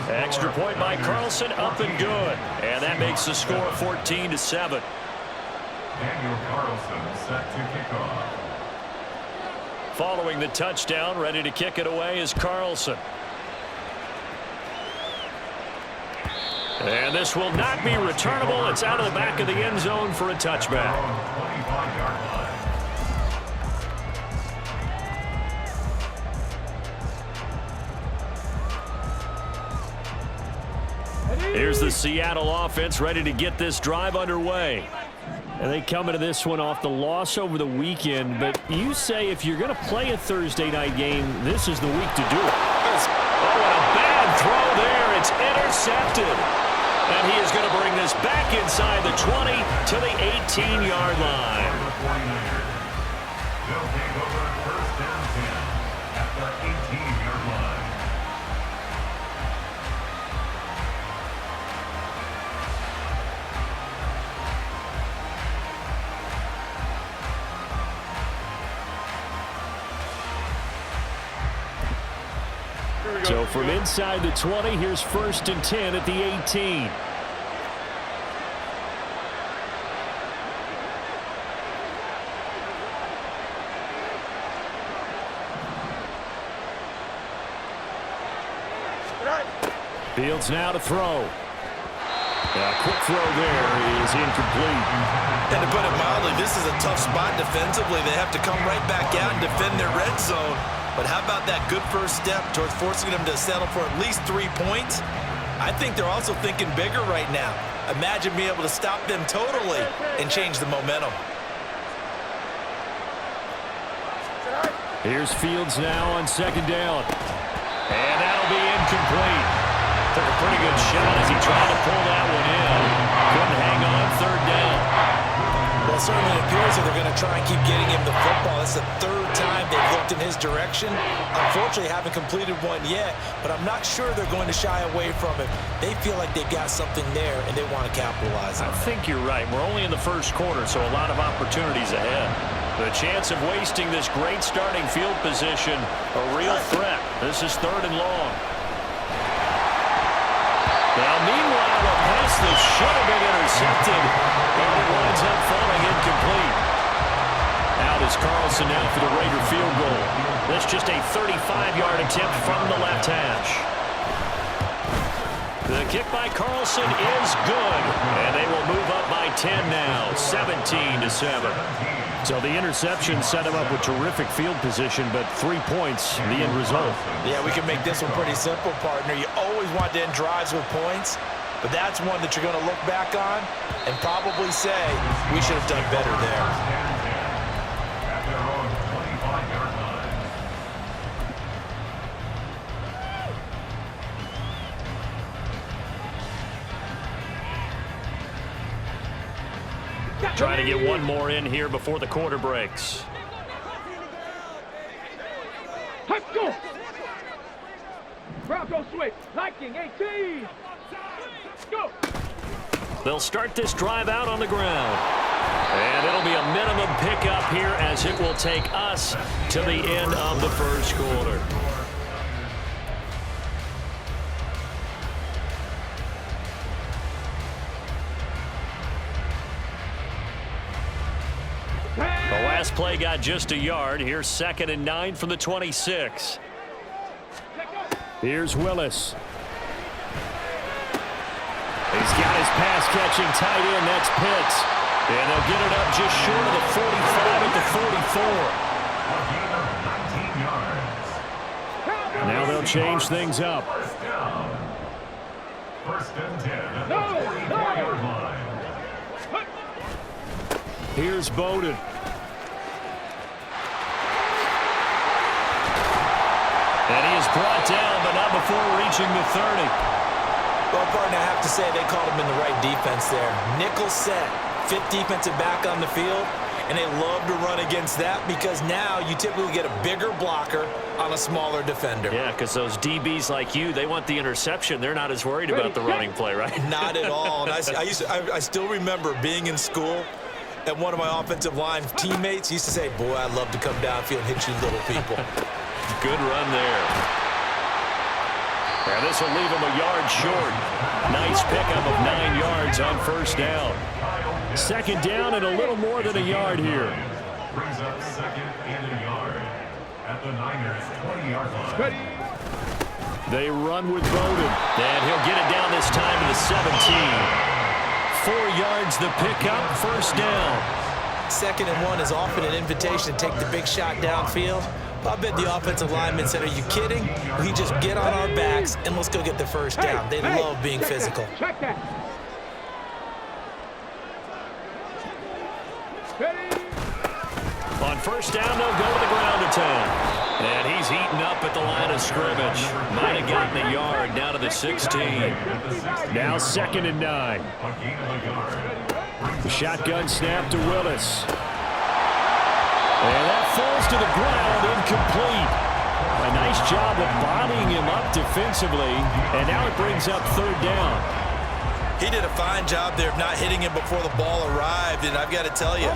Extra point by Carlson, up and good. And that makes the score 14-7. Daniel Carlson set to kick off. Following the touchdown, ready to kick it away is Carlson. And this will not be returnable. It's out of the back of the end zone for a touchback. Here's the Seattle offense ready to get this drive underway. And they come into this one off the loss over the weekend. But you say if you're going to play a Thursday night game, this is the week to do it. Oh, and a bad throw there. It's intercepted. And he is going to bring this back inside the 20 to the 18-yard line. They'll take over first down 10 at the 18-yard line. So from inside the 20, here's first and 10 at the 18. Fields now to throw. A quick throw there is incomplete. And to put it mildly, this is a tough spot defensively. They have to come right back out and defend their red zone. But how about that good first step towards forcing them to settle for at least 3 points? I think they're also thinking bigger right now. Imagine being able to stop them totally and change the momentum. Here's Fields now on second down. And that'll be incomplete. Took a pretty good shot as he tried to pull that one in. Couldn't hang on third down. Well, certainly it appears that they're going to try and keep getting him the football. That's the third time they've looked in his direction. Unfortunately, haven't completed one yet, but I'm not sure they're going to shy away from it. They feel like they've got something there, and they want to capitalize on it. I think you're right. We're only in the first quarter, so a lot of opportunities ahead. The chance of wasting this great starting field position, a real threat. This is third and long. Now, meanwhile, a pass that should have been intercepted, and it winds up falling incomplete. Out is Carlson now for the Raider field goal. That's just a 35-yard attempt from the left hash. The kick by Carlson is good, and they will move up by 10 now, 17-7. So the interception set him up with terrific field position, but 3 points, the end result. Yeah, we can make this one pretty simple, partner. You always want to end drives with points, but that's one that you're going to look back on and probably say, we should have done better there. At their own 25-yard line. Trying to get one more in here before the quarter breaks. Let's go! Bronco switch, Lightning 18! Go! They'll start this drive out on the ground. And it'll be a minimum pickup here as it will take us to the end of the first quarter. The last play got just a yard. Here's 2nd and 9 from the 26. Here's Willis. He's got his pass-catching tight end. That's Pitts. And they'll get it up just short of the 45 at the 44. Now they'll change things up. First and 10 at the 44-yard line. Here's Bowden. And he is brought down, but not before reaching the 30. Well, partner, I have to say they called him in the right defense there. Nickel set, 5th defensive back on the field, and they love to run against that because now you typically get a bigger blocker on a smaller defender. Yeah, because those DBs like you, they want the interception. They're not as worried about the running play, right? Not at all. And I still remember being in school, and one of my offensive line teammates used to say, boy, I'd love to come downfield and hit you little people. Good run there. And this will leave him a yard short. Nice pickup of 9 yards on first down. Second down and a little more than a yard here. Brings up second and a yard at the Niners' 20-yard line. They run with Bowden. And he'll get it down this time to the 17. 4 yards the pickup, first down. 2nd and 1 is often an invitation to take the big shot downfield. I bet the offensive lineman said, are you kidding? We just get on our backs and let's go get the first down. They love being physical. Check that. On first down, they'll go to the ground attack. And he's eaten up at the line of scrimmage. Might have gotten a yard down to the 16. Now 2nd and 9. The shotgun snap to Willis. And that falls to the ground, incomplete. A nice job of bodying him up defensively, and now it brings up 3rd down. He did a fine job there of not hitting him before the ball arrived, and I've got to tell you,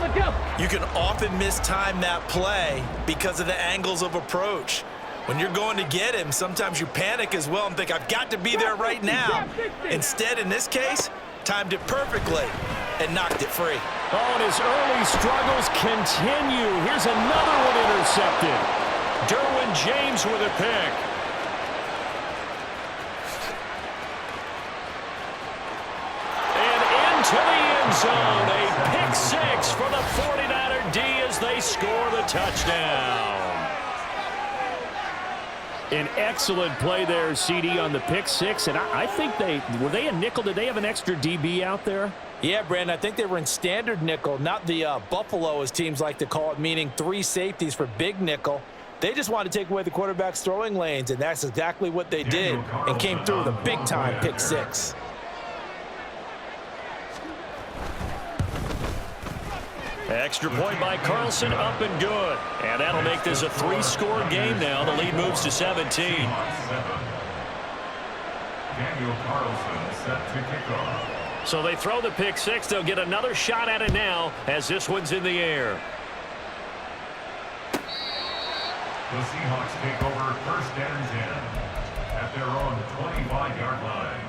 you can often mistime that play because of the angles of approach. When you're going to get him, sometimes you panic as well and think, I've got to be there right now. Instead, in this case, timed it perfectly and knocked it free. Oh, and his early struggles continue. Here's another one intercepted. Derwin James with a pick. And into the end zone. A pick 6 for the 49er D as they score the touchdown. An excellent play there, CD, on the pick 6. And I think were they a nickel? Did they have an extra DB out there? Yeah, Brandon, I think they were in standard nickel, not the Buffalo, as teams like to call it, meaning 3 safeties for big nickel. They just wanted to take away the quarterback's throwing lanes, and that's exactly what they did, and came through with a big-time pick 6. Extra point by Carlson, up and good. And that'll make this a 3-score game now. The lead moves to 17. Daniel Carlson set to kick off. So they throw the pick 6. They'll get another shot at it now as this one's in the air. The Seahawks take over 1st and 10 at their own 25-yard line.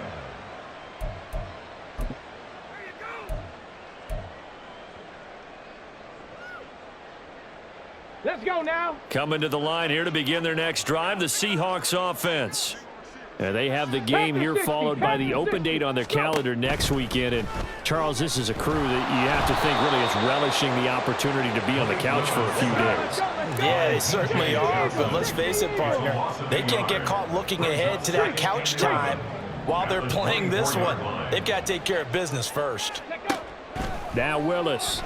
Let's go now. Coming to the line here to begin their next drive, the Seahawks offense. And they have the game here followed by the open date on their calendar next weekend. And, Charles, this is a crew that you have to think really is relishing the opportunity to be on the couch for a few days. Yeah, they certainly are, but let's face it, partner. They can't get caught looking ahead to that couch time while they're playing this one. They've got to take care of business first. Now Willis.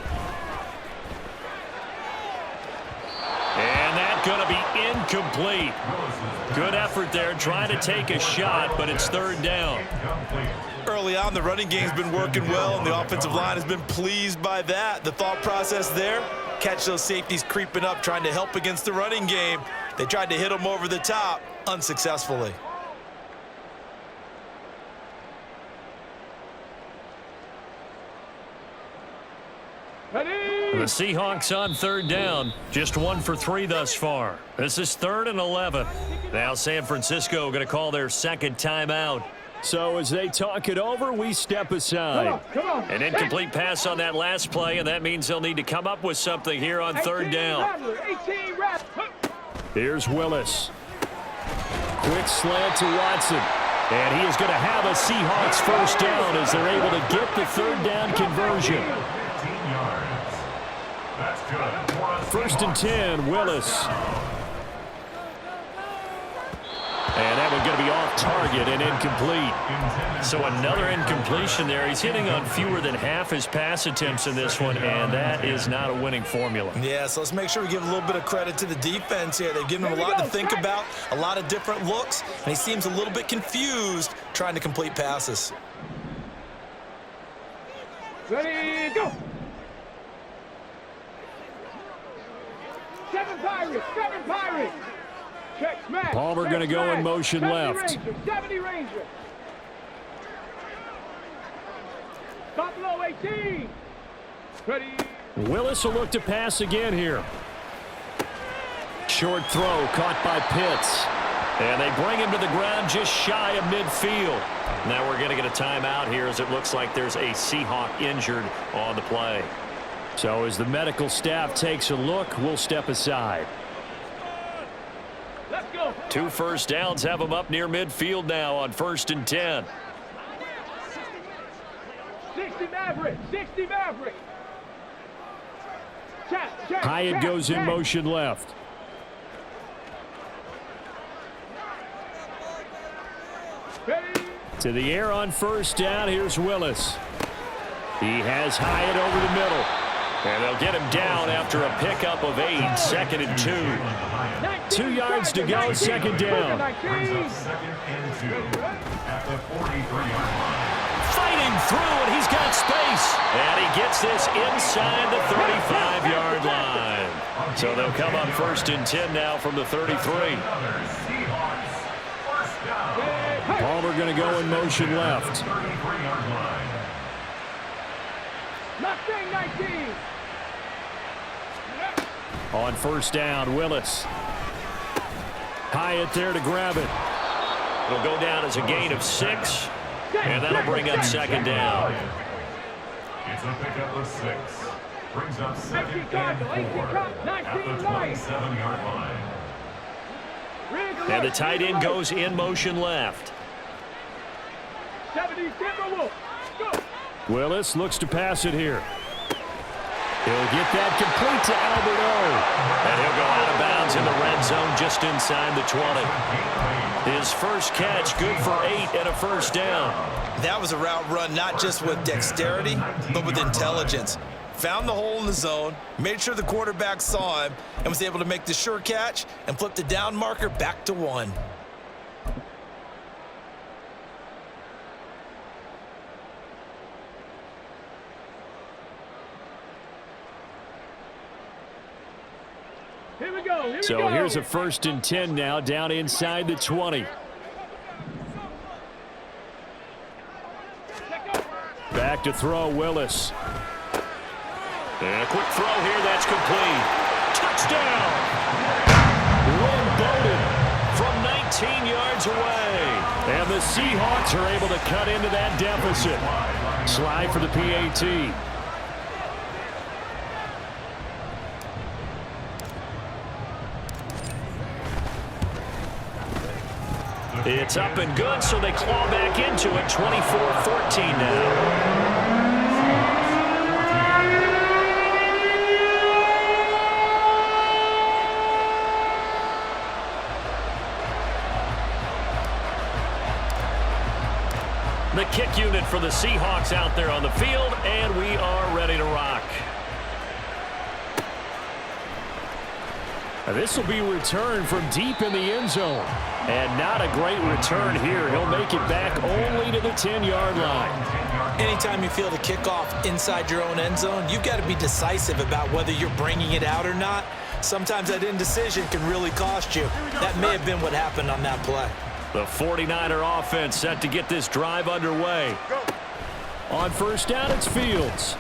And that's going to be incomplete. Good effort there trying to take a shot, but it's 3rd down. Early on, the running game's been working well, and the offensive line has been pleased by that. The thought process there, catch those safeties creeping up, trying to help against the running game. They tried to hit them over the top, unsuccessfully. The Seahawks on 3rd down. Just 1 for 3 thus far. This is 3rd and 11. Now San Francisco going to call their 2nd timeout. So as they talk it over, we step aside. Come on. An incomplete pass on that last play, and that means they'll need to come up with something here on 3rd down. 18 reps. Here's Willis. Quick slant to Watson. And he is going to have a Seahawks first down as they're able to get the 3rd down conversion. 15 yards. That's good. 1st and 10, Willis. And that one's going to be off target and incomplete. So another incompletion there. He's hitting on fewer than half his pass attempts in this one, and that is not a winning formula. Yeah, so let's make sure we give a little bit of credit to the defense here. They've given him a lot to think about, a lot of different looks, and he seems a little bit confused trying to complete passes. Ready, go. 7 Pirates, 7 Pirates. Check, smash. Palmer going to go in motion left. 70 Ranger. Top low 18. Ready. Willis will look to pass again here. Short throw caught by Pitts. And they bring him to the ground just shy of midfield. Now we're going to get a timeout here as it looks like there's a Seahawk injured on the play. So as the medical staff takes a look, we'll step aside. Let's go. 2 first downs have them up near midfield now on 1st and 10. 60 Maverick. 60 Maverick. Hyatt goes in motion left. To the air on 1st down. Here's Willis. He has Hyatt over the middle. And they'll get him down after a pickup of 8. 2nd and 2. 2 yards to go. 2nd down. Brings up 2nd and 2 at the 43-yard line. Fighting through, and he's got space. And he gets this inside the 35-yard line. So they'll come up 1st and 10 now from the 33. Palmer going to go in motion left. Mustang 19. On 1st down, Willis. Hyatt there to grab it. It'll go down as a gain of 6. And that'll bring up 2nd down. It's a pickup of 6. Brings up 2nd and 4 at the 27-yard line. And the tight end goes in motion left. 70 Timberwolves. Go. Willis looks to pass it here. He'll get that complete to Albert O. And he'll go out of bounds in the red zone just inside the 20. His first catch, good for 8 and a 1st down. That was a route run not just with dexterity, but with intelligence. Found the hole in the zone, made sure the quarterback saw him, and was able to make the sure catch and flip the down marker back to 1. Here we go. So here's a 1st and 10 now, down inside the 20. Back to throw, Willis. And a quick throw here, that's complete. Touchdown! Lynn Bowden from 19 yards away. And the Seahawks are able to cut into that deficit. Slide for the PAT. It's up and good, so they claw back into it. 24-14 now. The kick unit for the Seahawks out there on the field, and we are ready to rock. This will be returned from deep in the end zone. And not a great return here. He'll make it back only to the 10-yard line. Anytime you feel the kickoff inside your own end zone, you've got to be decisive about whether you're bringing it out or not. Sometimes that indecision can really cost you. That may have been what happened on that play. The 49er offense set to get this drive underway. On 1st down, it's Fields.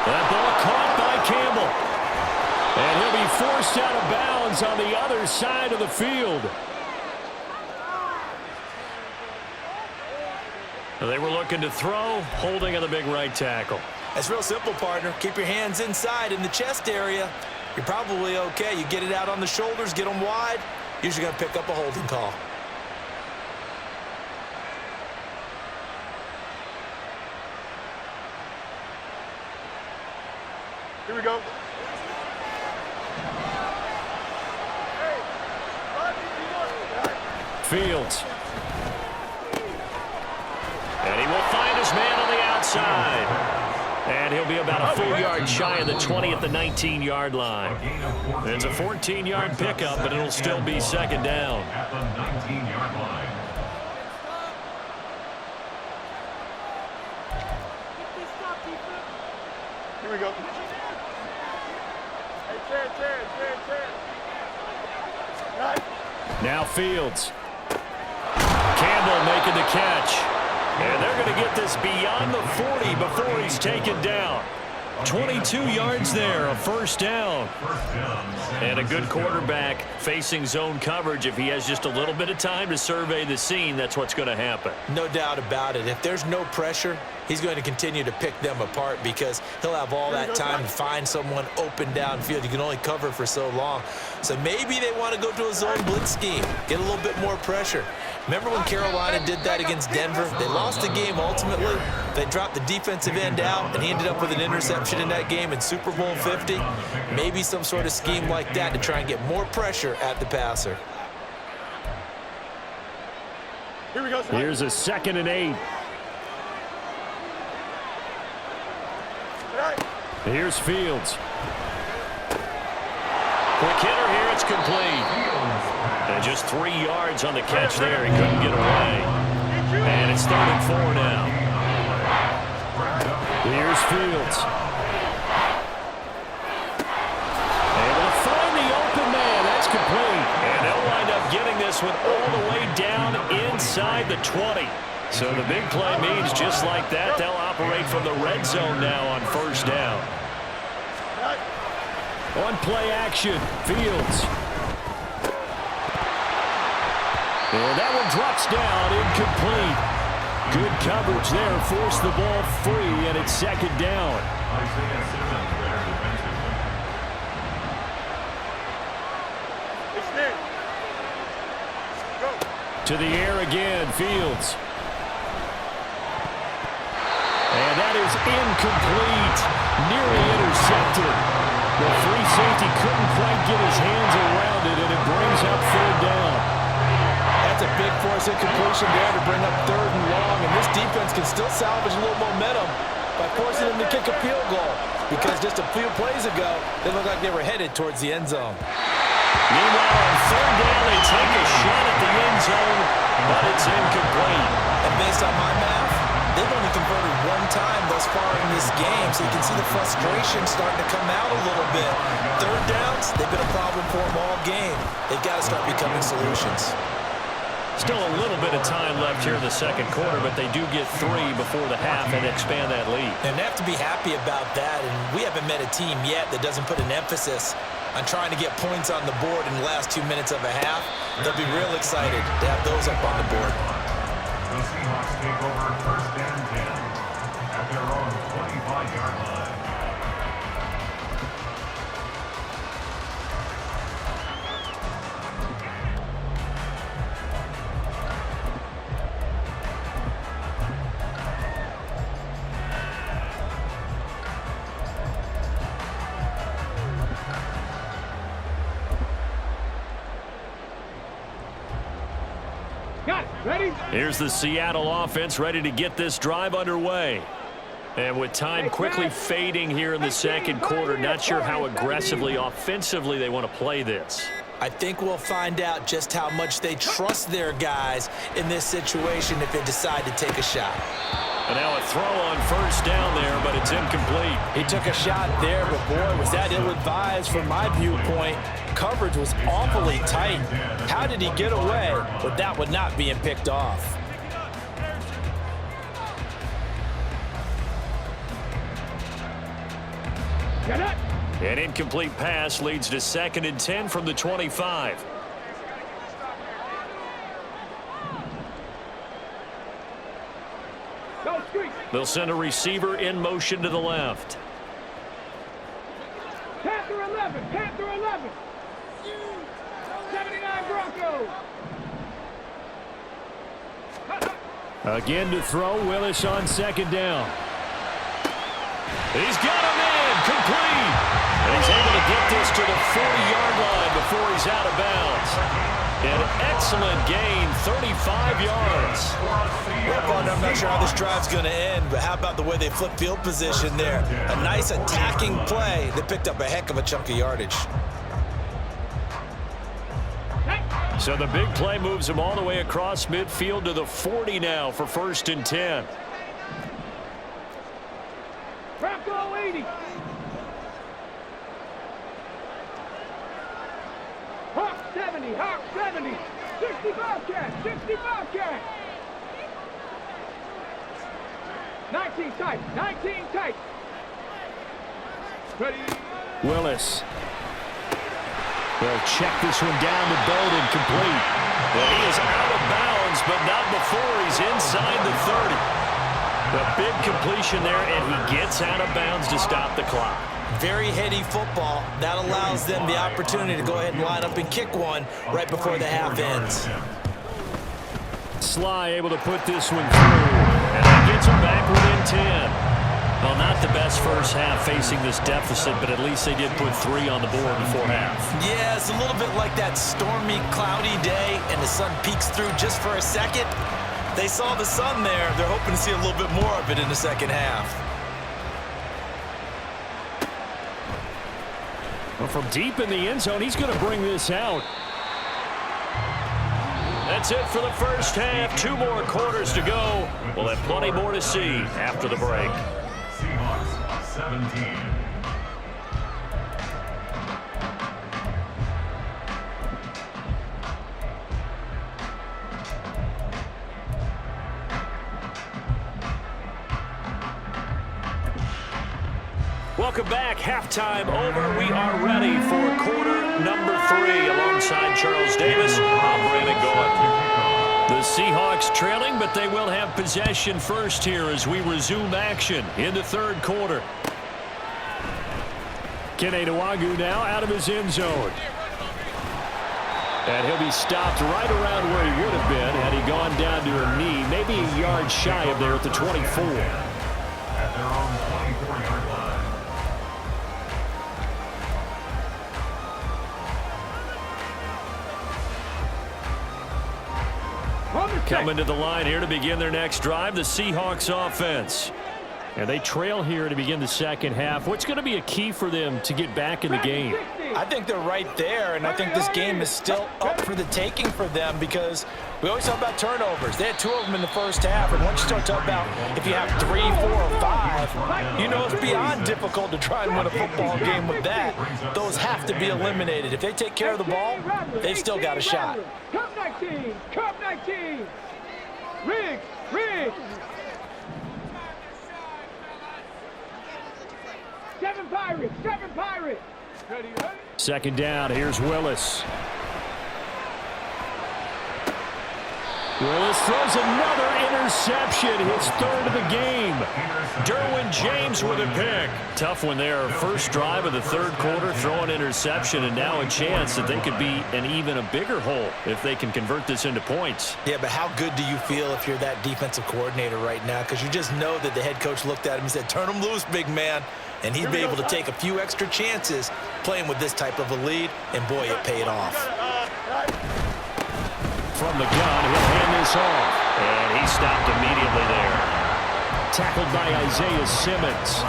That ball caught by Campbell. And he'll be forced out of bounds on the other side of the field. They were looking to throw, holding on the big right tackle. It's real simple, partner. Keep your hands inside in the chest area. You're probably okay. You get it out on the shoulders, get them wide. Usually going to pick up a holding call. Here we go. Fields. And he will find his man on the outside. And he'll be about a full yard shy of the 20 at the 19-yard line. It's a 14-yard pickup, but it'll still be 2nd down. At the 19-yard line. Here we go. Now Fields. Campbell making the catch. And they're going to get this beyond the 40 before he's taken down. 22 yards there, a first down. And a good quarterback facing zone coverage. If he has just a little bit of time to survey the scene, that's what's going to happen. No doubt about it. If there's no pressure, he's going to continue to pick them apart because he'll have all that time to find someone open downfield. You can only cover for so long. So maybe they want to go to a zone blitz scheme, get a little bit more pressure. Remember when Carolina did that against Denver? They lost the game ultimately. They dropped the defensive end out, and he ended up with an interception in that game in Super Bowl 50. Maybe some sort of scheme like that to try and get more pressure at the passer. Here we go. Here's a 2nd and 8. Here's Fields. Quick hitter here, it's complete. And just 3 yards on the catch there. He couldn't get away. And it's 3rd and 4 now. Here's Fields. Able to find the open man. That's complete. And they'll wind up getting this one all the way down inside the 20. So the big play means just like that, they'll operate from the red zone now on first down. On play action, Fields. And that one drops down, incomplete. Good coverage there, forced the ball free, and it's 2nd down. To the air again, Fields. And that is incomplete, nearly intercepted. The free safety couldn't quite get his hands around it, and it brings up 3rd down. That's a big force incompletion there to bring up 3rd and long, and this defense can still salvage a little momentum by forcing them to kick a field goal because just a few plays ago, they looked like they were headed towards the end zone. Meanwhile, on 3rd down, they take a shot at the end zone, but it's incomplete. And based on my math, they've only converted 1 time thus far in this game, so you can see the frustration starting to come out a little bit. 3rd downs, they've been a problem for them all game. They've got to start becoming solutions. Still a little bit of time left here in the 2nd quarter, but they do get 3 before the half and expand that lead. And they have to be happy about that, and we haven't met a team yet that doesn't put an emphasis on trying to get points on the board in the last 2 minutes of a half. They'll be real excited to have those up on the board. The Seahawks take over 1st and 10 at their own 25-yard line. Got it. Ready? Here's the Seattle offense ready to get this drive underway. And with time quickly fading here in the 2nd quarter, not sure how aggressively, offensively they want to play this. I think we'll find out just how much they trust their guys in this situation if they decide to take a shot. And now a throw on 1st down there, but it's incomplete. He took a shot there, but boy, was that ill-advised from my viewpoint. Coverage was awfully tight. How did he get away with that one not being picked off? Get it. An incomplete pass leads to 2nd and 10 from the 25. Go street. They'll send a receiver in motion to the left. Panther 11. Panther 11. 79 Broncos. Again to throw, Willis on 2nd down. He's got him in, complete. And he's able to get this to the 40-yard line before he's out of bounds. An excellent gain, 35 yards. Well, Bud, I'm not sure how this drive's going to end, but how about the way they flip field position there? A nice attacking play that picked up a heck of a chunk of yardage. So the big play moves him all the way across midfield to the 40 now for 1st and 10. Bronco 80. Hawk 70. Hawk 70. 65 catch. 65 catch. 19 tight. 19 tight. Ready. Willis. They'll check this one down to Bowden, complete. Well, he is out of bounds, but not before he's inside the 30. The big completion there, and he gets out of bounds to stop the clock. Very heady football. That allows them the opportunity to go ahead and line up and kick one right before the half ends. Sly able to put this one through, and that gets him back within 10. Well, not the best first half facing this deficit, but at least they did put 3 on the board before half. Yeah, it's a little bit like that stormy, cloudy day, and the sun peeks through just for a second. They saw the sun there. They're hoping to see a little bit more of it in the second half. Well, from deep in the end zone, he's going to bring this out. That's it for the first half. 2 more quarters to go. We'll have plenty more to see after the break. Seahawks 17. Welcome back. Halftime over. We are ready for quarter number 3. Alongside Charles Davis, I'm Brandon Gold. The Seahawks trailing, but they will have possession first here as we resume action in the third quarter. Kene Nwangwu now out of his end zone. And he'll be stopped right around where he would have been had he gone down to a knee, maybe a yard shy of there at the 24. At their own 24-yard line. Coming to the line here to begin their next drive, the Seahawks offense. And they trail here to begin the second half. What's going to be a key for them to get back in the game? I think they're right there, and I think this game is still up for the taking for them because we always talk about turnovers. They had 2 of them in the first half, and once you start talking about if you have 3, 4, or 5, you know it's beyond difficult to try and win a football game with that. Those have to be eliminated. If they take care of the ball, they've still got a shot. Cup 19, Cup 19. Riggs, Riggs. 7 Pirates, 7 Pirates. Ready, ready. Second down, here's Willis. Willis throws another interception, his 3rd of the game. Derwin James with a pick. Tough one there. First drive of the third quarter, throw an interception, and now a chance that they could be in even a bigger hole if they can convert this into points. Yeah, but how good do you feel if you're that defensive coordinator right now? Because you just know that the head coach looked at him and said, turn him loose, big man. And he'd be able to take a few extra chances playing with this type of a lead, and boy, it paid off. From the gun, he'll hand this off. And he stopped immediately there. Tackled by Isaiah Simmons.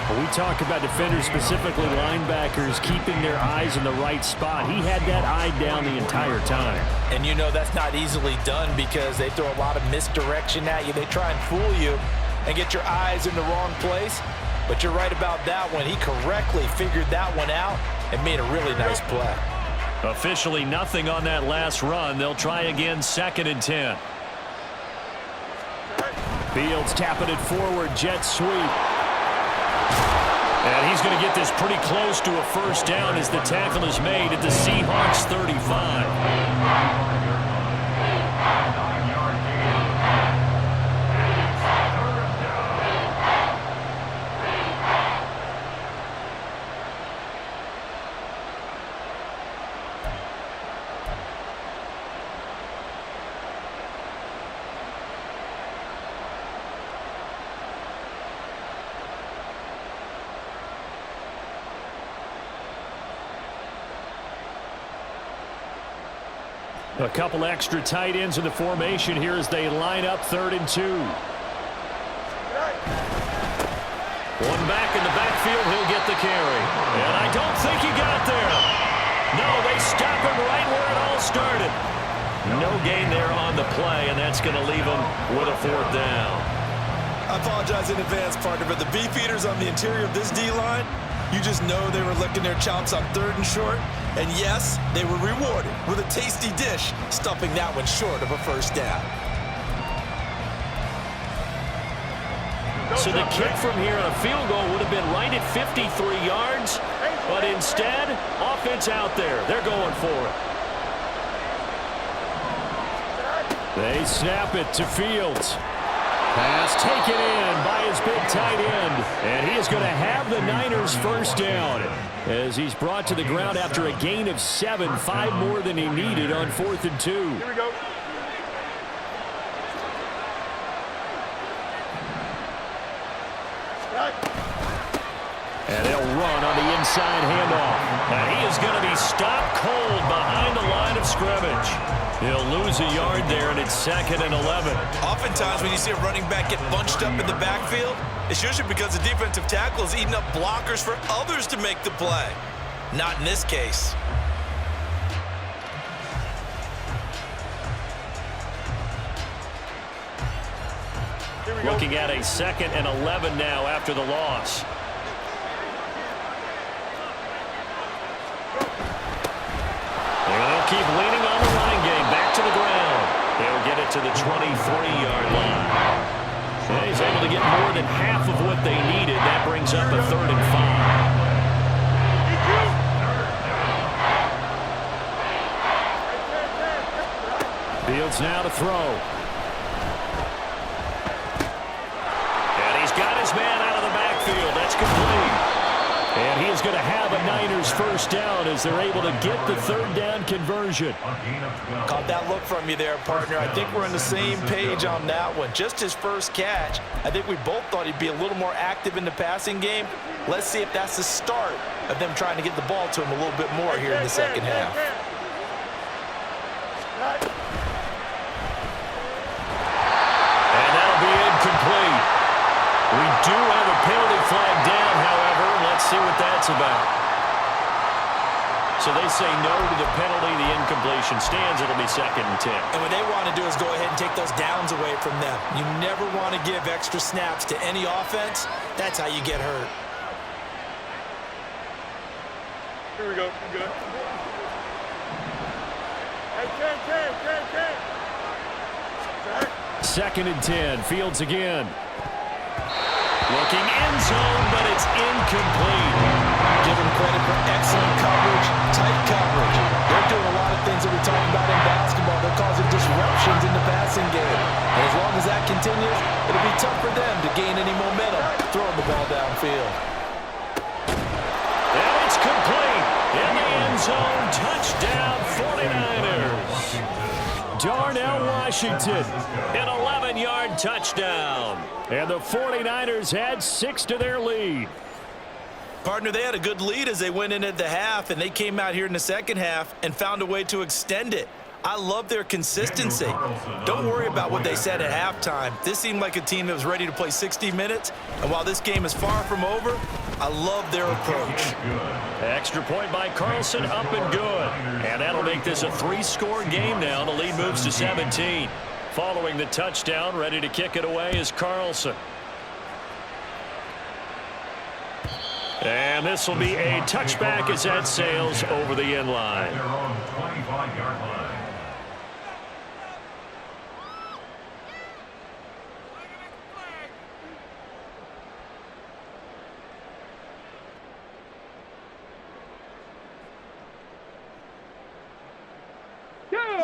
When we talk about defenders, specifically linebackers, keeping their eyes in the right spot, he had that eye down the entire time. And you know that's not easily done because they throw a lot of misdirection at you. They try and fool you and get your eyes in the wrong place. But you're right about that one. He correctly figured that one out and made a really nice play. Officially nothing on that last run. They'll try again, 2nd and 10. Fields tapping it forward, jet sweep. And he's going to get this pretty close to a first down as the tackle is made at the Seahawks 35. A couple extra tight ends in the formation here as they line up 3rd and 2. One back in the backfield, he'll get the carry. And I don't think he got there. No, they stop him right where it all started. No gain there on the play, and that's going to leave him with a 4th down. I apologize in advance, partner, but the beefeaters on the interior of this D-line, you just know they were licking their chops on 3rd and short. And yes, they were rewarded with a tasty dish, stuffing that one short of a first down. So the kick from here on a field goal would have been right at 53 yards, but instead, offense out there. They're going for it. They snap it to Fields. Pass taken in by his big tight end. And he is going to have the Niners first down as he's brought to the ground after a gain of 7, 5 more than he needed on 4th and 2. Here we go. And they'll run on the inside handoff. And he is going to be stopped cold behind the line of scrimmage. He'll lose a yard there, and it's 2nd and 11. Oftentimes when you see a running back get bunched up in the backfield, it's usually because the defensive tackle is eating up blockers for others to make the play. Not in this case. Looking at a 2nd and 11 now after the loss. They'll keep leaning on the running game. Back to the ground. They'll get it to the 23-yard line. And he's able to get more than half of what they needed. That brings up a 3rd and 5. Fields now to throw. And he's got his man out of the backfield. That's complete. And he is going to have a Niners first down as they're able to get the 3rd down conversion. Caught that look from you there, partner. I think we're on the same page on that one. Just his first catch. I think we both thought he'd be a little more active in the passing game. Let's see if that's the start of them trying to get the ball to him a little bit more here in the second half. And that'll be incomplete. We do have a penalty flag down, however. Let's see what that's about. So they say no to the penalty. The incompletion stands. It'll be 2nd and 10. And what they want to do is go ahead and take those downs away from them. You never want to give extra snaps to any offense. That's how you get hurt. Here we go. We're good. Hey, 10. 2nd and 10. Fields again. Looking end zone, but it's incomplete. Give them credit for excellent coverage, tight coverage. They're doing a lot of things that we talk about in basketball. They're causing disruptions in the passing game. And as long as that continues, it'll be tough for them to gain any momentum throwing the ball downfield. And it's complete. In the end zone, touchdown 49ers. Darnell Washington, an 11-yard touchdown. And the 49ers had 6 to their lead. Partner, they had a good lead as they went into the half, and they came out here in the second half and found a way to extend it. I love their consistency. Don't worry about what they said at halftime. This seemed like a team that was ready to play 60 minutes, and while this game is far from over, I love their approach. Extra point by Carlson, up and good. And that'll make this a 3-score game now. The lead moves to 17. Following the touchdown, ready to kick it away is Carlson. And this will be a touchback as that sails over the end line. They're on the 25-yard line.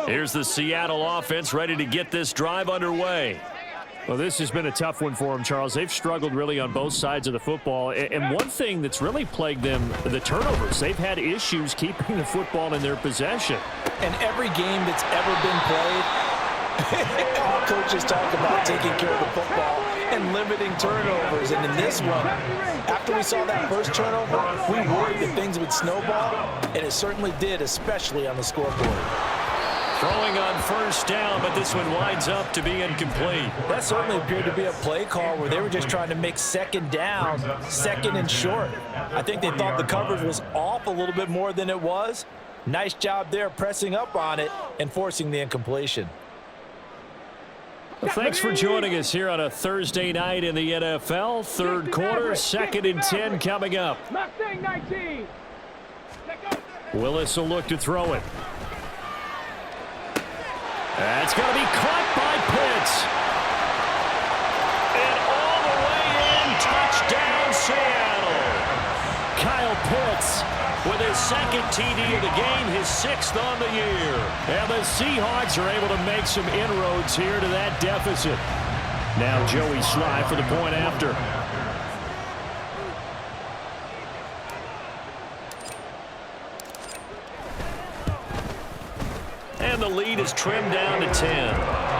Here's the Seattle offense ready to get this drive underway. Well, this has been a tough one for them, Charles. They've struggled really on both sides of the football. And one thing that's really plagued them, the turnovers. They've had issues keeping the football in their possession. And every game that's ever been played, all coaches talk about taking care of the football and limiting turnovers. And in this one, after we saw that first turnover, we worried that things would snowball, and it certainly did, especially on the scoreboard. Throwing on first down, but this one winds up to be incomplete. That certainly appeared to be a play call where they were just trying to make second down, second and short. I think they thought the coverage was off a little bit more than it was. Nice job there pressing up on it and forcing the incompletion. Well, thanks for joining us here on a Thursday night in the NFL. Third quarter, 2nd and 10 coming up. Mustang 19. Willis will look to throw it. That's going to be caught by Pitts. And all the way second TD of the game, his 6th on the year. And the Seahawks are able to make some inroads here to that deficit. Now Joey Sly for the point after. And the lead is trimmed down to 10.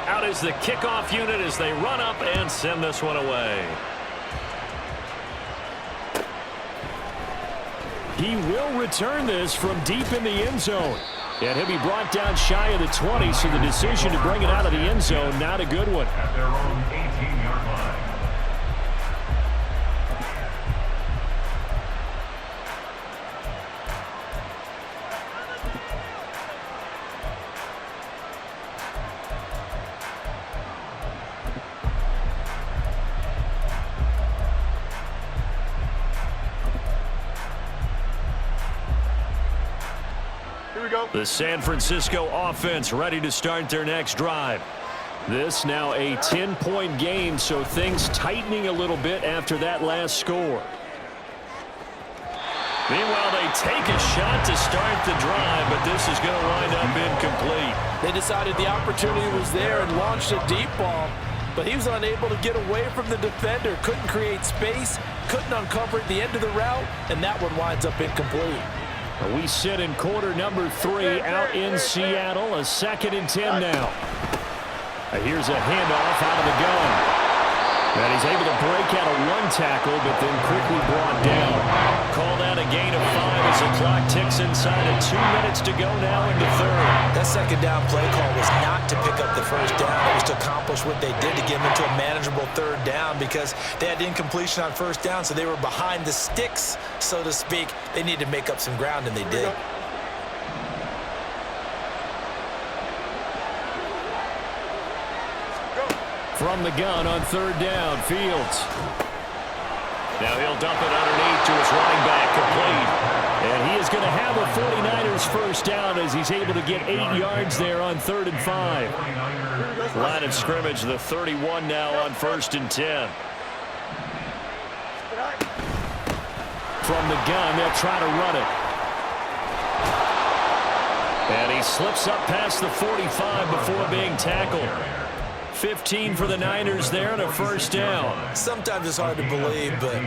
Out is the kickoff unit as they run up and send this one away. He will return this from deep in the end zone. And he'll be brought down shy of the 20, so the decision to bring it out of the end zone, not a good one. At their own 18-yard line. The San Francisco offense ready to start their next drive. This now a 10-point game, so things tightening a little bit after that last score. Meanwhile, they take a shot to start the drive, but this is going to wind up incomplete. They decided the opportunity was there and launched a deep ball, but he was unable to get away from the defender, couldn't create space, couldn't uncover at the end of the route, and that one winds up incomplete. We sit in quarter number 3 out in Seattle. A 2nd and 10 now. Here's a handoff out of the gun. And he's able to break out of one tackle, but then quickly brought down. Called out a gain of 5 as the clock ticks inside of 2 minutes to go now in the third. That second down play call was not to pick up the first down. It was to accomplish what they did to get them into a manageable third down because they had incompletion on first down, so they were behind the sticks, so to speak. They needed to make up some ground, and they did. From the gun on third down, Fields. Now he'll dump it underneath to his running back, complete. And he is going to have a 49ers first down as he's able to get 8 yards there on 3rd and 5. Line of scrimmage, the 31 now on 1st and 10. From the gun, they'll try to run it. And he slips up past the 45 before being tackled. 15 for the Niners there and a first down. Sometimes it's hard to believe, but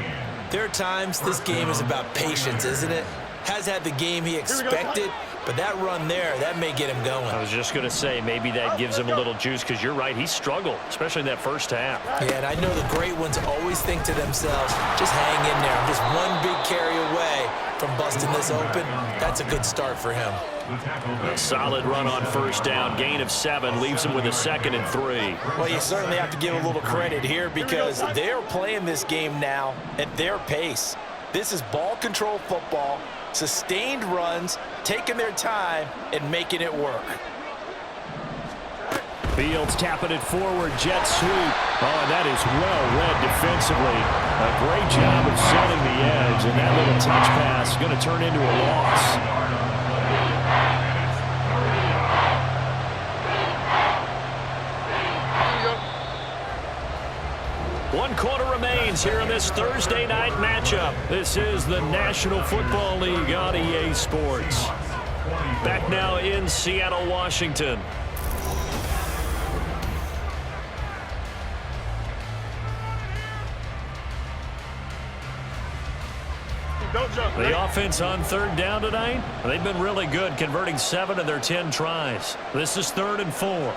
there are times this game is about patience, isn't it? Has had the game he expected, but that run there, that may get him going. I was just going to say, maybe that gives him a little juice because you're right, he struggled, especially in that first half. Yeah, and I know the great ones always think to themselves, just hang in there. I'm just one big carry away from busting this open. That's a good start for him. A solid run on first down, gain of 7, leaves him with a 2nd and 3. Well, you certainly have to give a little credit here because they're playing this game now at their pace. This is ball control football, sustained runs, taking their time, and making it work. Fields tapping it forward, jet sweep. Oh, and that is well read defensively. A great job of setting the edge, and that little touch pass is going to turn into a loss. One quarter remains here in this Thursday night matchup. This is the National Football League on EA Sports. Back now in Seattle, Washington. The offense on third down tonight, they've been really good, converting 7 of their 10 tries. This is 3rd and 4.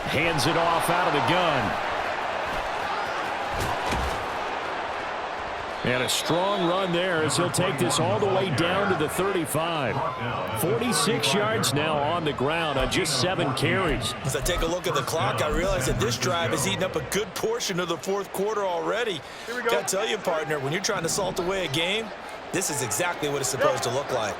Hands it off out of the gun. And a strong run there as he'll take this all the way down to the 35. 46 yards now on the ground on just 7 carries. As I take a look at the clock, I realize that this drive has eaten up a good portion of the fourth quarter already. Got to tell you, partner, when you're trying to salt away a game, this is exactly what it's supposed to look like.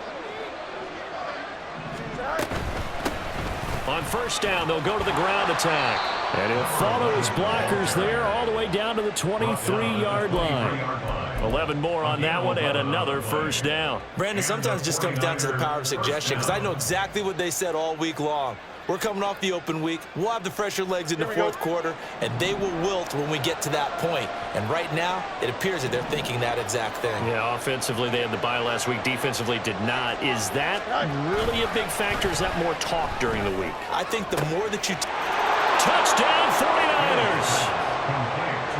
On first down, they'll go to the ground attack. And he'll follow his blockers there all the way down to the 23-yard line. 11 more on that one and another first down. Brandon, sometimes it just comes down to the power of suggestion because I know exactly what they said all week long. We're coming off the open week. We'll have the fresher legs in the fourth quarter, and they will wilt when we get to that point. And right now, it appears that they're thinking that exact thing. Yeah, offensively, they had the bye last week. Defensively, did not. Is that really a big factor? Is that more talk during the week? I think the more that you... Touchdown, 49ers!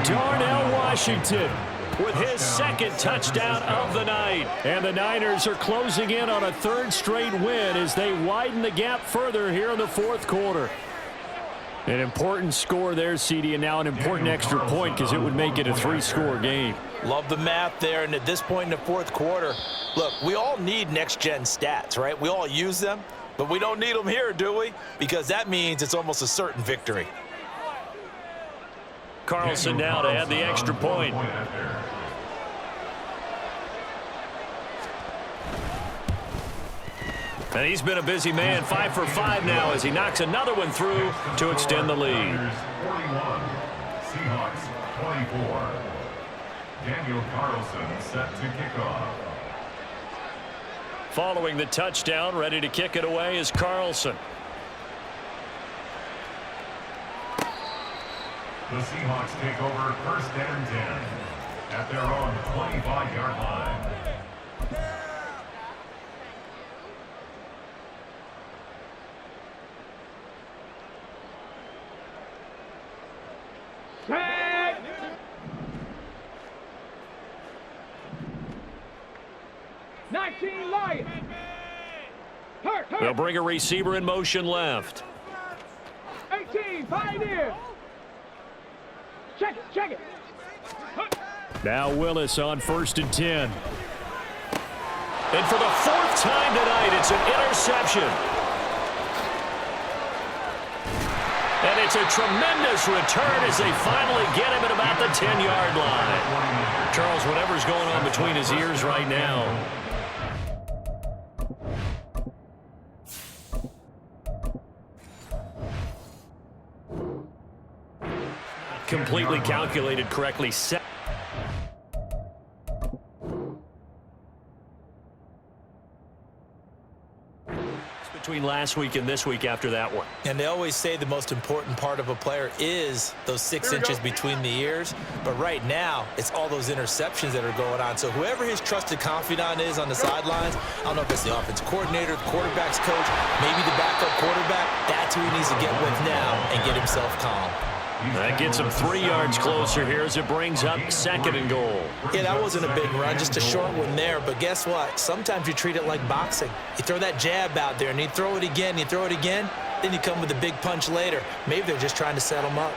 Darnell Washington with his second touchdown of the night. And the Niners are closing in on a third straight win as they widen the gap further here in the fourth quarter. An important score there, CD, and now an important extra point because it would make it a 3-score game. Love the math there, and at this point in the fourth quarter, look, we all need next-gen stats, right? We all use them, but we don't need them here, do we? Because that means it's almost a certain victory. Carlson now to add the extra point. And he's been a busy man, 5 for 5 now as he knocks another one through to extend the lead. 41, Seahawks 24. Daniel Carlson set to kick off. Following the touchdown, ready to kick it away is Carlson. The Seahawks take over first and 10 at their own 25-yard line. Set. Nineteen Lions. Hurt. They'll bring a receiver in motion left. 18 Pioneers. Check it. Now Willis on first and 10. And for the 4th time tonight, it's an interception. And it's a tremendous return as they finally get him at about the 10-yard line. Charles, whatever's going on between his ears right now. Completely calculated correctly. Between last week and this week after that one. And they always say the most important part of a player is those 6 inches between the ears. But right now, it's all those interceptions that are going on. So whoever his trusted confidant is on the sidelines, I don't know if it's the offense coordinator, the quarterback's coach, maybe the backup quarterback, that's who he needs to get with now and get himself calm. That gets him 3 yards closer here as it brings up 2nd and goal. Yeah, that wasn't a big run, just a short one there. But guess what? Sometimes you treat it like boxing. You throw that jab out there, and you throw it again, then you come with a big punch later. Maybe they're just trying to set him up.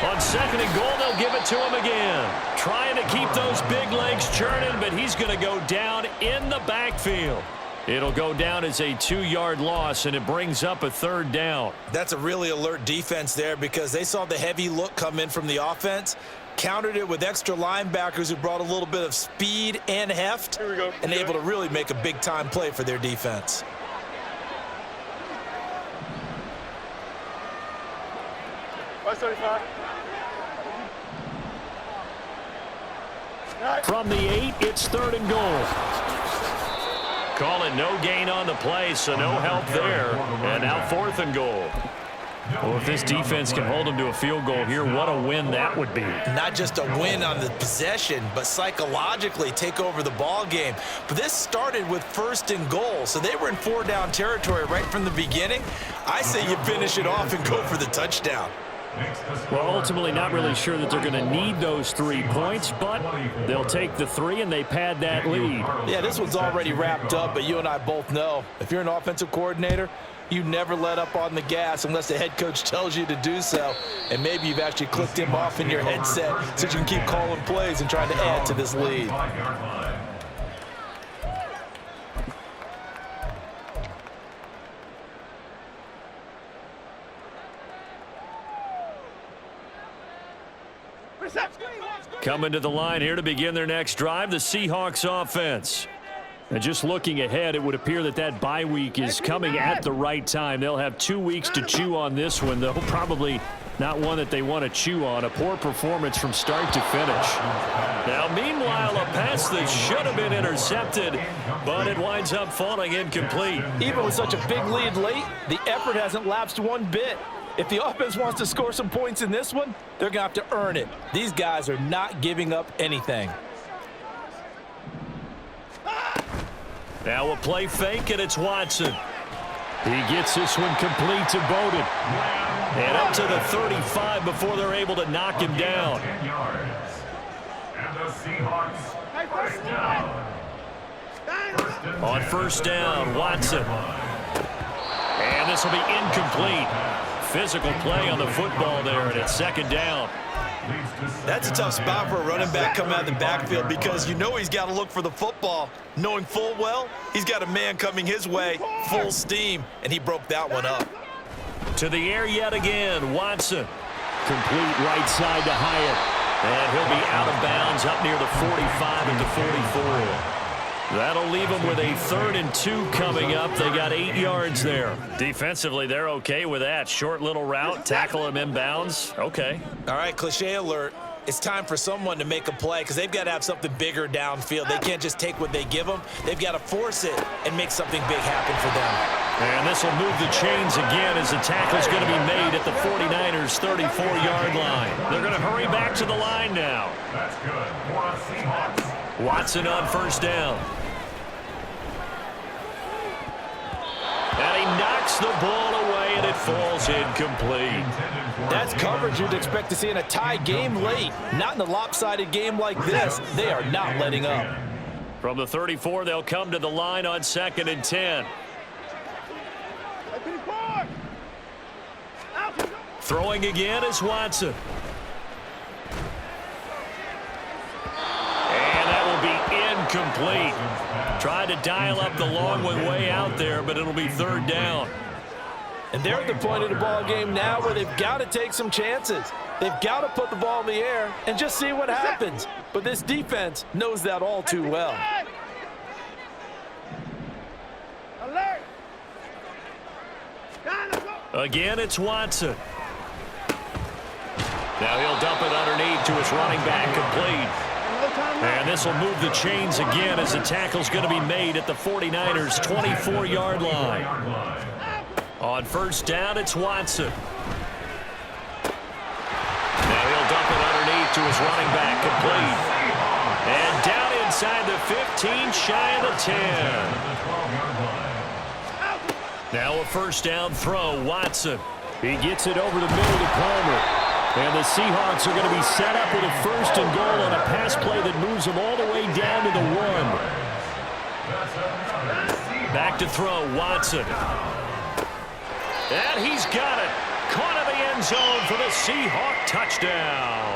On 2nd and goal, they'll give it to him again. Trying to keep those big legs churning, but he's going to go down in the backfield. It'll go down as a 2-yard loss, and it brings up a 3rd down. That's a really alert defense there because they saw the heavy look come in from the offense, countered it with extra linebackers who brought a little bit of speed and heft, Here we go. and able to really make a big-time play for their defense. From the 8, it's 3rd and goal. Call it no gain on the play, so no help there. And now 4th and goal. Well, if this defense can hold them to a field goal here, what a win that would be. Not just a win on the possession, but psychologically take over the ball game. But this started with 1st and goal, so they were in 4-down territory right from the beginning. I say you finish it off and go for the touchdown. Well, ultimately not really sure that they're going to need those 3 points, but they'll take the 3 and they pad that lead. Yeah, this one's already wrapped up, but you and I both know if you're an offensive coordinator, You never let up on the gas unless the head coach tells you to do so. And maybe you've actually clicked him off in your headset so you can keep calling plays and trying to add to this lead. Coming to the line here to begin their next drive, the Seahawks offense. And just looking ahead, it would appear that that bye week is coming at the right time. They'll have 2 weeks to chew on this one, though probably not one that they want to chew on. A poor performance from start to finish. Now, meanwhile, a pass that should have been intercepted, but it winds up falling incomplete. Even with such a big lead late, the effort hasn't lapsed one bit. If the offense wants to score some points in this one, they're going to have to earn it. These guys are not giving up anything. Now a play fake, and it's Watson. He gets this one complete to Bowden. And up to the 35 before they're able to knock him down. And the Seahawks first down. On first down, Watson. And this will be incomplete. Physical play on the football there, and it's second down. That's a tough spot for a running back coming out of the backfield because you know he's got to look for the football, knowing full well he's got a man coming his way, full steam, and he broke that one up. To the air yet again, Watson. Complete right side to Hyatt. And he'll be out of bounds up near the 45 and the 44. That'll leave them with a 3rd and 2 coming up. They got 8 yards there. Defensively, they're okay with that. Short little route, tackle him inbounds. Okay. All right, cliche alert. It's time for someone to make a play because they've got to have something bigger downfield. They can't just take what they give them. They've got to force it and make something big happen for them. And this will move the chains again as the tackle's going to be made at the 49ers' 34-yard line. They're going to hurry back to the line now. That's good for the Seahawks. Watson on first down. And he knocks the ball away, and it falls incomplete. That's coverage you'd expect to see in a tie game late. Not in a lopsided game like this. They are not letting up. From the 34, they'll come to the line on 2nd and 10. Throwing again is Watson. And that will be incomplete. Tried to dial up the long one way out there, but it'll be 3rd down. And they're at the point of the ball game now where they've got to take some chances. They've got to put the ball in the air and just see what happens. But this defense knows that all too well. Alert! Again, it's Watson. Now he'll dump it underneath to his running back, complete. And this will move the chains again as the tackle's going to be made at the 49ers' 24-yard line. On first down, it's Watson. Now he'll dump it underneath to his running back, complete. And down inside the 15, shy of the 10. Now a first down throw, Watson. He gets it over the middle to Palmer. And the Seahawks are going to be set up with a 1st and goal on a pass play that moves them all the way down to the 1. Back to throw, Watson. And he's got it. Caught in the end zone for the Seahawk touchdown.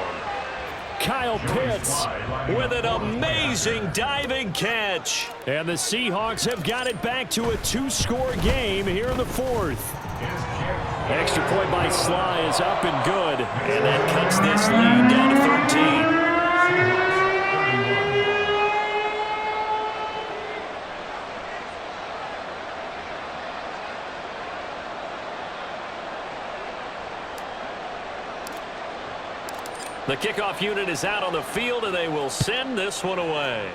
Kyle Pitts with an amazing diving catch. And the Seahawks have got it back to a 2-score game here in the 4th. Extra point by Sly is up and good. And that cuts this lead down to 13. The kickoff unit is out on the field, and they will send this one away.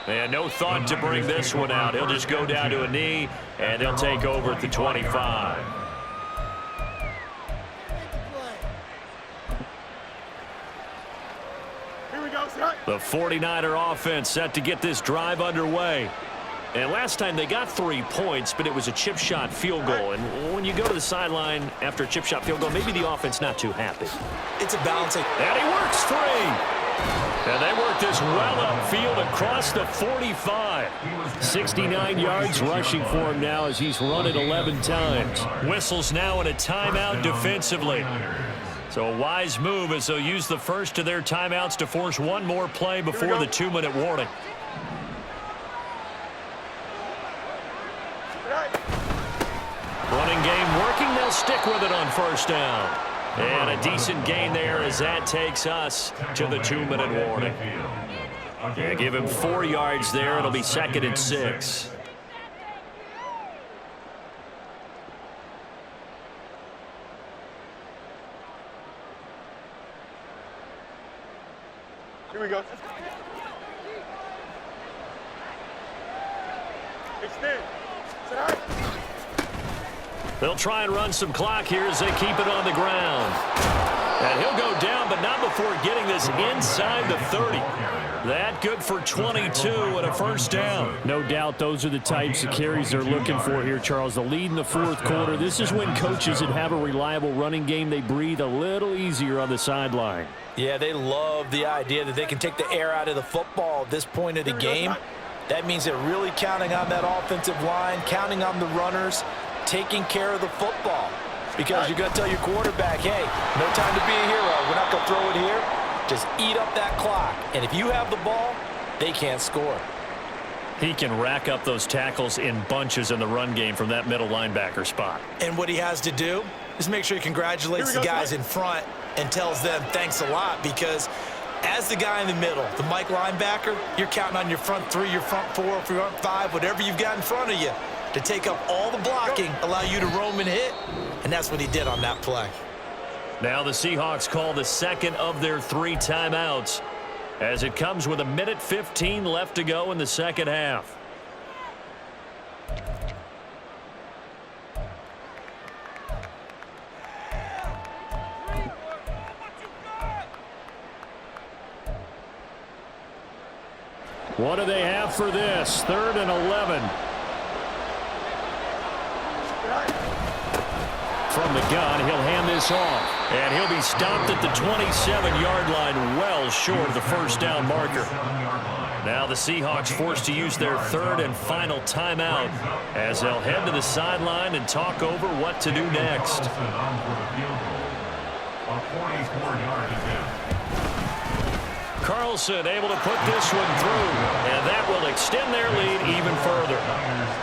And no thought to bring this one out. He'll just go down to a knee, and they'll take over at the 25. Here we go, set. The 49er offense set to get this drive underway. And last time they got 3 points, but it was a chip shot field goal. And when you go to the sideline after a chip shot field goal, maybe the offense not too happy. It's a balancing. And he works free. And they work this well upfield across the 45. 69 yards rushing for him now as he's run it 11 times. Whistles now in a timeout defensively. So a wise move as they'll use the first of their timeouts to force one more play before the 2-minute warning. Running game working. They'll stick with it on first down. And a decent gain there as that takes us to the 2-minute warning. Yeah, give him 4 yards there. It'll be 2nd and 6. Here we go. Extend. Sit high. They'll try and run some clock here as they keep it on the ground. And he'll go down, but not before getting this inside the 30. That good for 22 and a first down. No doubt those are the types of carries they're looking for here, Charles. The lead in the 4th quarter. This is when coaches that have a reliable running game, they breathe a little easier on the sideline. Yeah, they love the idea that they can take the air out of the football at this point of the game. That means they're really counting on that offensive line, counting on the runners, taking care of the football. Because you're going to tell your quarterback, hey, no time to be a hero. We're not going to throw it here. Just eat up that clock. And if you have the ball, they can't score. He can rack up those tackles in bunches in the run game from that middle linebacker spot. And what he has to do is make sure he congratulates the guys in front and tells them thanks a lot, because as the guy in the middle, the Mike linebacker, you're counting on your front 3, your front 4, your front 5, whatever you've got in front of you to take up all the blocking, allow you to roam and hit. And that's what he did on that play. Now the Seahawks call the 2nd of their 3 timeouts as it comes with 1:15 left to go in the 2nd half. What do they have for this? 3rd and 11. From the gun, he'll hand this off. And he'll be stopped at the 27-yard line, well short of the first down marker. Now the Seahawks forced to use their 3rd and final timeout as they'll head to the sideline and talk over what to do next. Carlson able to put this one through, and that will extend their lead even further.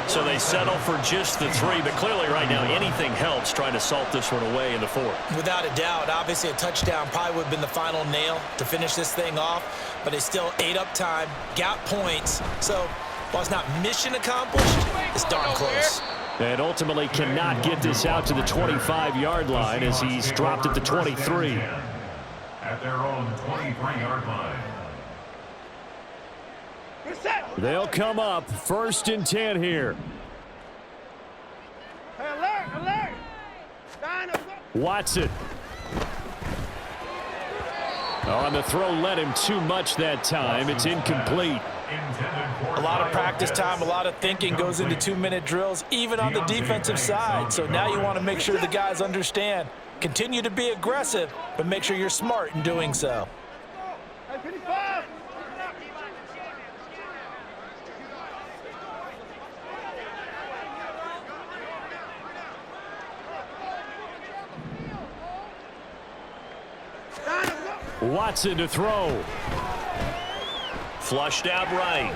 So they settle for just the 3, but clearly right now anything helps trying to salt this one away in the 4th. Without a doubt, obviously a touchdown probably would have been the final nail to finish this thing off, but they still ate up time, got points. So while it's not mission accomplished, it's darn close. And ultimately cannot get this out to the 25-yard line as he's dropped at the 23. At their own 23-yard line. They'll come up 1st and 10 here. Hey, alert, alert. Watson. On the throw, led him too much that time. It's incomplete. A lot of practice time, a lot of thinking goes into 2-minute drills, even on the defensive side. So now you want to make sure the guys understand. Continue to be aggressive, but make sure you're smart in doing so. Hey, 55. Watson to throw. Flushed out right.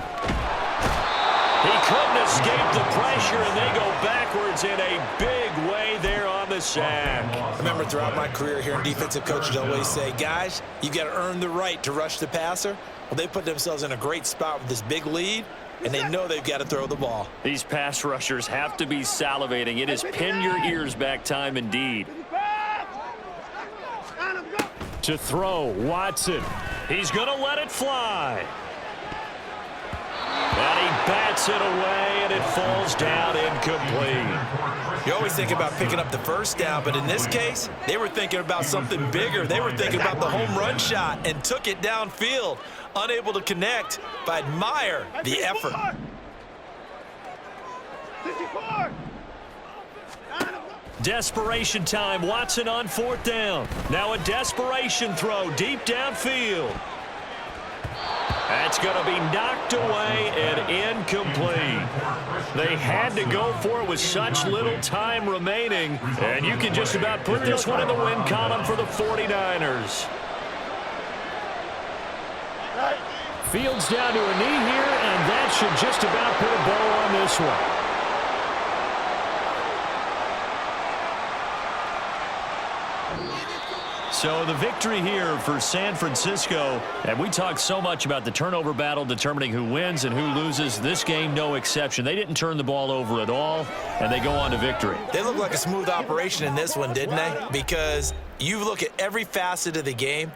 He couldn't escape the pressure, and they go backwards in a big way there on the sack. I remember throughout my career hearing defensive coaches always say, guys, you got to earn the right to rush the passer. Well, they put themselves in a great spot with this big lead, and they know they've got to throw the ball. These pass rushers have to be salivating. It is pin your ears back time indeed. To throw, Watson. He's going to let it fly. And he bats it away, and it falls down incomplete. You always think about picking up the first down, but in this case, they were thinking about something bigger. They were thinking about the home run shot and took it downfield. Unable to connect, but I admire the effort. 64. Desperation time. Watson on 4th down. Now a desperation throw deep downfield. That's going to be knocked away and incomplete. They had to go for it with such little time remaining, and you can just about put this one in the win column for the 49ers. Fields down to a knee here, and that should just about put a bow on this one. So the victory here for San Francisco, and we talked so much about the turnover battle determining who wins and who loses. This game, no exception. They didn't turn the ball over at all, and they go on to victory. They look like a smooth operation in this one, didn't they? Because you look at every facet of the game,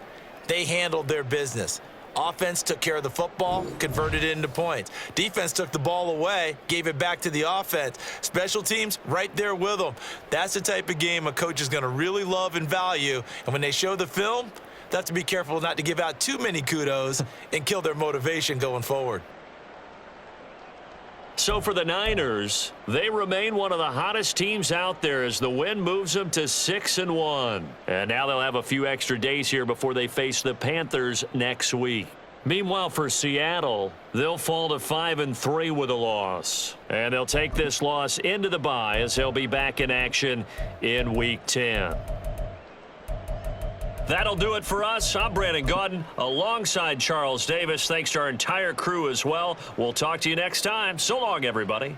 they handled their business. Offense took care of the football, converted it into points. Defense took the ball away, gave it back to the offense. Special teams, right there with them. That's the type of game a coach is going to really love and value. And when they show the film, they have to be careful not to give out too many kudos and kill their motivation going forward. So for the Niners, they remain one of the hottest teams out there as the win moves them to 6-1. And now they'll have a few extra days here before they face the Panthers next week. Meanwhile, for Seattle, they'll fall to 5-3 with a loss. And they'll take this loss into the bye as they'll be back in action in Week 10. That'll do it for us. I'm Brandon Gaudin alongside Charles Davis. Thanks to our entire crew as well. We'll talk to you next time. So long, everybody.